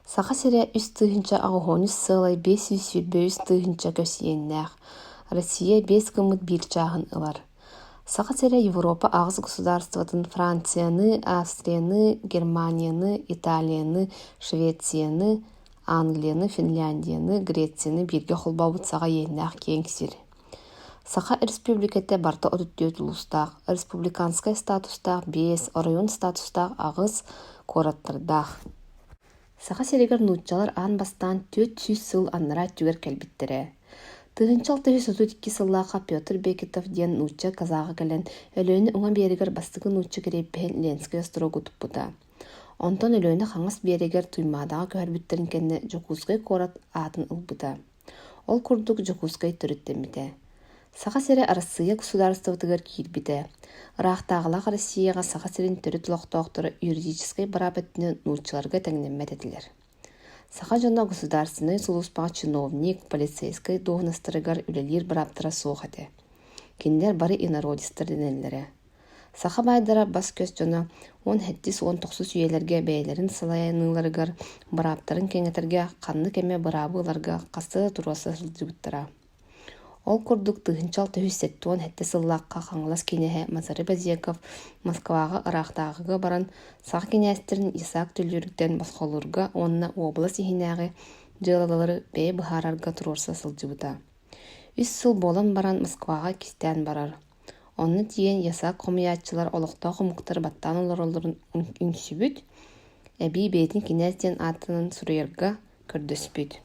Саха сире үс тыгынча агоһонус сылай 500 тыгынча көсиеннäх. Россия 5 кымыт билчааһын ылар. Саха сире Европа агыс государстватын Францияны, Австрияны, Германияны, Италияны, Швецияны, Англияны, Финляндияны, Грецияны бирге холбабыт саға иеннäх кеңсир. Саха республикате барта отуттует улустаах, республиканскай статустаах 5, район статустаах агыс кораттардах. Саха сиригер нууччалар аан бастаан 400 сыл аннара түгер кэлбиттерэ. Тыгынчал 1932 сыллааха Петр Бекетов диэн нуучча казаага кэлэн өлөөнү уҥа биэригер бастыгы нуучча керейппэһин Ленский острогу туппута. Онтон өлөөнү хаңас биэригер туймаадаға көһөрбүттерин кэнне Жокускай корат аатын ылбыта. Ол курдук Жокускай төрүттэммите. Саха сире Россия государствотыгар киирбите. Ыраахтааҕылаах Россияга саха сирин төрүт лохтоохтору юридической барабыттыны нууччаларга тәҥнэммэт этилэр. Саха жона государственный сулуспаға чиновник, полицейской доғыныстырыгар үлелир бараптыра соохате. Киндер бары инародистер денеллері. Саха байдара бас көс жона 17-19 үйелерге бәйлерин салайаныларыгар бараптарын кеңетерге қанны кеме барабыларга қасы туруасы сылдыбыттара. Ол курдук тыгынчал 1907 сыллааққа қаңылас кенеһе Мазары Базеков Москваға ыраахтаагыга баран саха кенестерин Исаак Түлүрүктен басқолурга онна область ихинääҕи дьыалалары бэй быһаарарга турорса сылдьыбыта. 3 сыл болан баран Москваға кистään барар. Онны тиен ясаак хомуяатчылар олохтоо хомуктар баттаан олоролорун үҥсүбүт, эбии бээтин кенестен аатынан суруйарга көрдөспүт.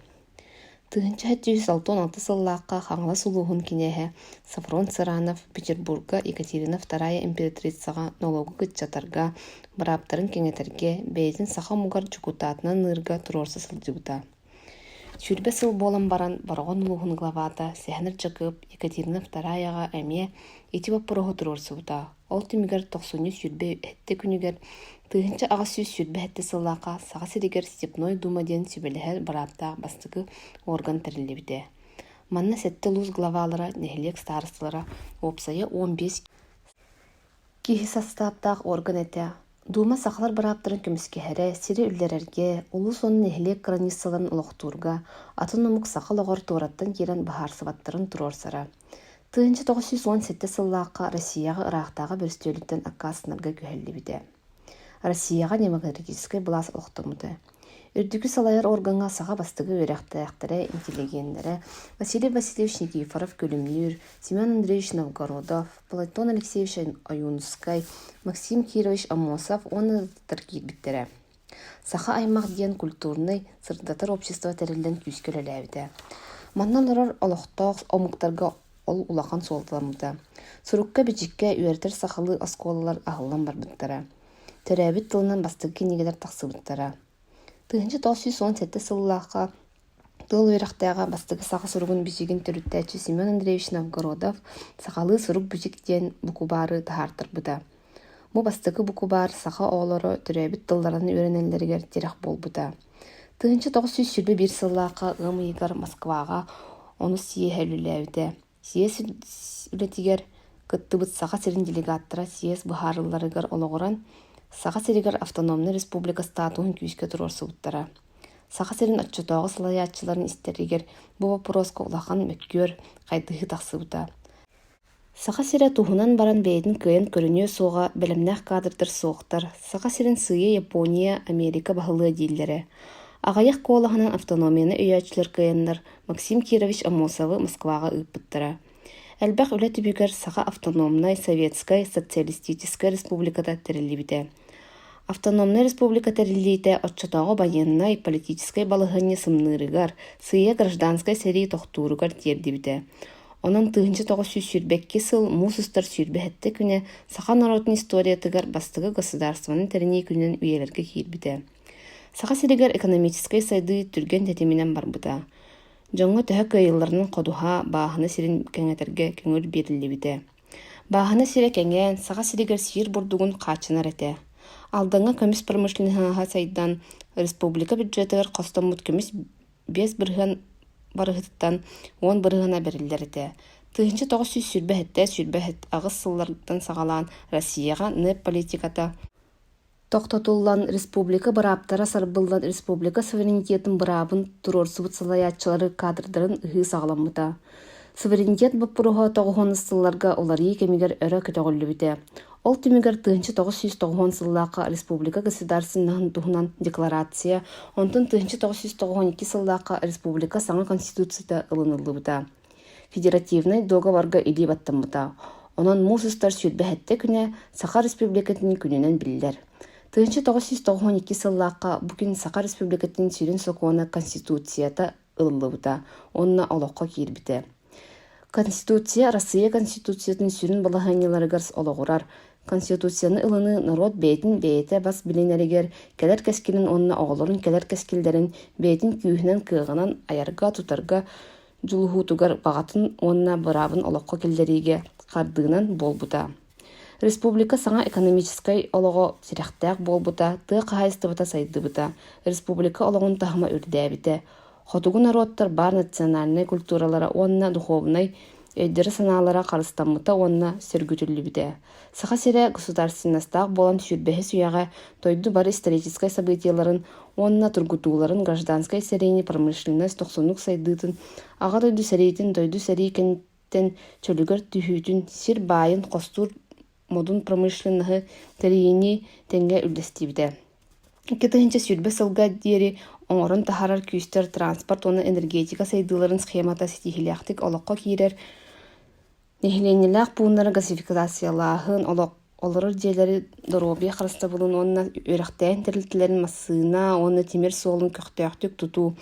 Тыгынча 1916 сыллааққа хаңлас улуһун кинеһе Сафрон Саранов Петербурга Екатерина II императрицаға налогу кытчатарга, бараптарын кеңетерге, бэйдин саха мугар чукутаатынан нырга турорса сылдьыбыта. Сүрбе сыл болан баран баргон улуһун главата Сехнер Жакып Екатерина II эмие ити баппырого турорсубута. Ол тимигер 90 сүрбе этте күнүгер тыгынча ага сүз сүрбе этте сыллааққа саха сиригер Степной дума ден сүбелэһэр бараптаах бастыгы орган терилибите. Манна сетте луз главалара нехилек старосталара опсая 15 киһи составтаах орган эте. Дума сахалар бараптарын көміскеһәрі, сири үллерерге, улус onun нехилек границаларын улохтуурга, атын умук сахал оғар туураттан керен бахар сабаттарын турорсара. Тыгынча 917 сыллааққа Россияға ыраақтағы бөрстөлүттен аккасынарга көһөллибите. Россияға демократической булас олохтомуты. Үрдүкү салайар органга саха бастыгы өрәхтәяқтары, интеллигенлері Василий Васильевич Никифоров Көлүмнүр, Семен Андреевич Новгородов, Платон Алексеевич Аюнскай, Максим Кирович Амосов, оны таркирбиттері. Саха аймақ диен культурный сырдатар общество тәрелден күскөлөләбіде. Маннан орар олохтоқ омуктарга ол улахан солталамыды. Сурукка бичикке үйертер сахалы осколалар ахыллан барбыттара. Төрәбит тылынан бастыгы кенегелер тақсыбыттара. Тыгынча 917 сыллааққа тыл үйрақтаға бастыгы саха суругун бичигин төрүттәчі Семен Андреевич Новгородов сахалы сурук бичик диен букубары тахартырбыда. Бу бастыгы букубар саха оолоро төрәбит тылларын үйренеллергер терек болбыда. Тыгынча 921 сыллааққа ымыйгар Москваға оны сие хөлүләбіде. Сиес үлетигер кыттыбыт саха сирин делегаттара сиес быхарыларыгар ологоран Саха сиригер автономный республика статуын күйіске турорсубуттара. Саха сирин отчетоғы салаятчыларын истеригер бу вопроска улахан мөккөр кайдыхы тақсыбыта. Саха сире тухунан баран бейдин кыйын көрүнүө суға белемнах кадрдыр суықтар. Саха сирин сые Япония, Америка бахылы диллери. Агаяк колаханан автономияны өйәчлер кыйыннар Максим Кирович Амосовы Москваға ыппыттара. Әлбәқ үләті бүгер саха автономной советской социалистической республикада терилибите. Автономная республика терилите отчетағы военной политической балығыны сымнырыгар, сыя гражданской серии тоқтуругар тердибите. Онын тыгынчы 942 сыл мусустар сүрбәхетті күне саха народный историятыгар бастығы государствоның теріне күнен үйелерге кирбите. Саха сиригер экономической сайды түрген тетеминен барбыта. Жоңго төһө кыйылларынын кодуха баахына сирин кеңетерге көңүл берилибите. Баахына сире кеңен саха сиригер сир бурдугун качынар эте. Алдыңа көмүс промышленныйга сайдан республика бюджетыгар костомут көмүс 5 бырыган барыгыттан 10 бырыгана берилер эте. Тыгынчы 900 сүрбәхетте агыс сыллардан сагалаан Россияга нэп политиката Тоқтотуллан республика бараптара сарбылдан республика суверенитетін барабын турорсубут салаятчылары кадрдарын ыһыы саҕаламмыта. Суверенитет баппуруха тоҕуһун сылларга оларии кемигер өрө көтөҕүллүбүтэ. Ол тимигер тыынчы 990 сыллаакка республика государственнаһын туһунан декларация, онтун тыынчы 992 сыллаакка республика саҥа конституцията ылыныллыбыта. Федеративный договорга илии баттаммыта. Онон муусустар сүүрбэһэтте күнэ Саха Республикатының күнүнэн биллэр. Тыынчы 992 сыллаакка бу күн Саха Республикатының сүүрүн сокуона конституцията ылыллыбыта. Онна олоққа киирбите. Конституция Россия Конституциятын сүүрүн балаһаанньаларыгар олоҕурар. Конституцияны ылыны народ бэйэтин бэйэтэ бас билинэригэр келэр кэскилин онна оҕолорун келэр кэскилдэрин бэйэтин күүһүнэн кыаҕынан аярга тутарга жулуһуутугар баҕатын онна барабын олоққа киллэриге хардыынан болбута. Республика саҥа экономическай олоҕо сирэхтээх болбута, тыа хаайыстыбыта сайдыбыта. Республика олоҕун таһыма үрдээбите. Хотугу народтар бар национальный культуралара онна духовнай өйдөрө санаалара харыстаммыта онна сөргүтүллүбүтэ. Саха сире государственностаах болан сүүрбэһи суяҕа тойду бар историческай событияларын онна тургутууларын гражданскай серийни промышленность тохсунук сайдыытын ага дойду сериитин дойду серийкенттен чөлүгөр түһүүтүн сир баайын хостуур модун промышленнаһы терийини теңге үлдестибите. Кытыһынча сүүрбэ сылга диэри оҥорун таһарар күүстэр транспорт уонна энергетика сайдыыларын схемата ситиһилээхтик олоққа киирэр нэһиленнилээх пууннары газификациялааһын олорор дьиэлэри доробия харыстабылын уонна үөрэхтээн тэрилтилэрин массыына уонна тимир суолун көхтөөхтүк тутуу.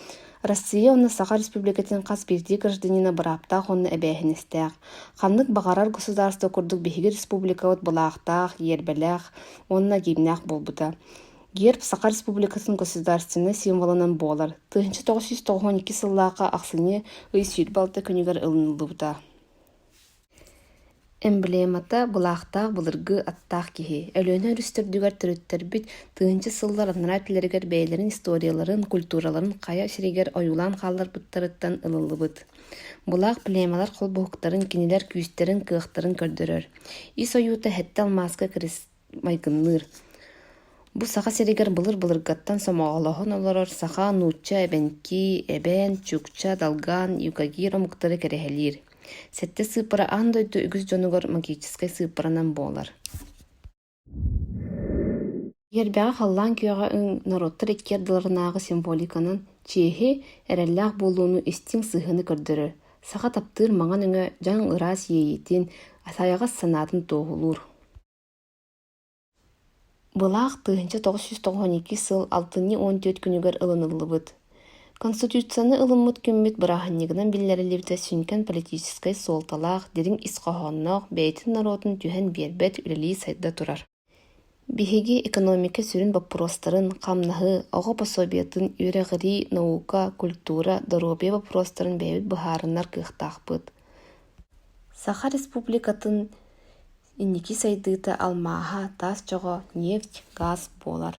Россия уонна Саха Республикатын хас бирдии гражданина бараптаах уонна эбээһинэстээх. Ханнык бағарар государство курдук биһиги республикабыт булаахтаах, иербэлээх, уонна киимнээх болбута. Герб Саха Республикатын государственный символынан болар. Тыынчы 992 сыллаакка ахсыны ый сүүрбалта күнүгэр ылынылыбыта. Эмблемата булаахтаах былыргы аттаах киһи. Өлөөнө өрүстөрдүгэр төрүттөрбүт тыынчы сыллар анара тилэригэр бэйэлэрин историяларын, культураларын кая сиригэр ойулаан хааллар буттарыттан ылылыбыт. Булаах племалар холбуһуктарын, кинилэр күүстерин, кыахтарын көрдөрөр. Ис ойуута хэтте алмааска кырыс майгынныр. Бу саха сиригэр былыр-былыргаттан сомоҕолоһун олорор саха, нуучча, эбэнки, эбэн, чукча, далган, юкагир омуктары кэрэһэлиир. Сэтте сыыппара аан дойду үгүс дьонугор магическай сыыппаранан буолар. Ербэҕэ халлаан күөҕэ ыҥ народтар иккиэр дыларынааҕы символиканан чиэһи эрэллээх буолууну истиҥ сыыһыны көрдөрөр. Саха таптыыр маҥан өҥө дьаҥ ыраас иэйитин, асааҕас санаатын туоһулуур. Былаах тыынчы 992 сыл 6-14 күнүгөр ылыныллыбыт. Конституцияны ылыммыт күммүт бырааһынньыгынан биллэрилибитэ сүнкэн политическай суолталаах дириң исхоһонноох бэйэтин народун түһэн биэрбэт үлэлии сайда турар. Биһиги экономика сүрүн вопростарын, хамнаһы, оҕо пособиятын, үөрэҕирии, наука, культура, доробия вопростарын бэйбит быһаарыннар кыахтаахпыт. Саха Республикатын инники сайдыыта алмааһа таас чоҕо нефть, газ буолар.